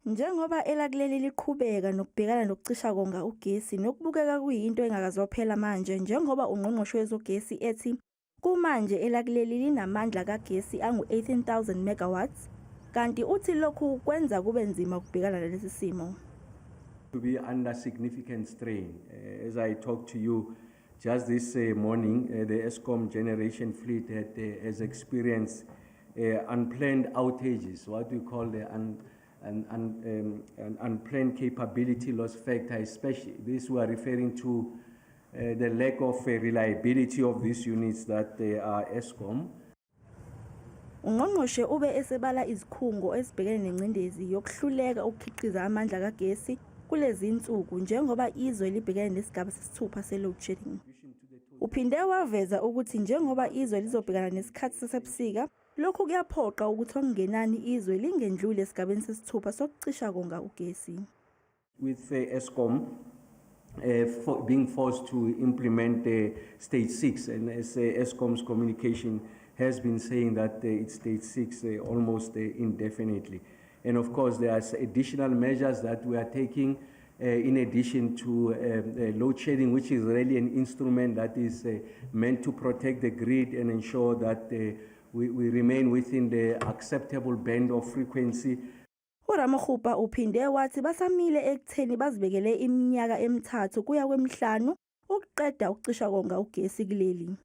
Njengoba elakuleli liqhubeka nokubhekana nokucisha konga ugesi nokubukeka kuyinto engakazophela manje njengoba ungqongqoshe wezogesi ethi kumanje elakuleli linamandla kagesi angu-18,000 megawatts kanti uthi lokhu kwenza kube nzima ukubhekana nalesi simo. To be under significant strain. As I talk to you just this morning, the Eskom generation fleet has experienced unplanned outages, what we call the unplanned capability loss factor, especially. This we are referring to the lack of reliability of these units that are Eskom. Ungqongqoshe ube esebala izikhungo ezibhekene nengcindezi yokuhluleka ukukhiqiza amandla kagesi kulezi insuku njengoba izwe libhekene nesigaba sesithupha se-load shedding. Uphinde waveza ukuthi njengoba izwe lizobhekana nesikhathi sasebusika, lokhu kuyaphoqa ukuthi okungenani izwe lingendluli esigabeni sesithupha sokucisha konga ugesi. With Eskom being forced to implement stage 6, and as Eskom's communication has been saying that it's stage 6 almost indefinitely. And of course, there are additional measures that we are taking in addition to load shedding, which is really an instrument that is meant to protect the grid and ensure that we remain within the acceptable band of frequency. Ramokgopa uphinde wathi basamile ekutheni bazibekele iminyaka emithathu kuya kwemihlanu ukuqeda ukucisha konga ugesi kuleli.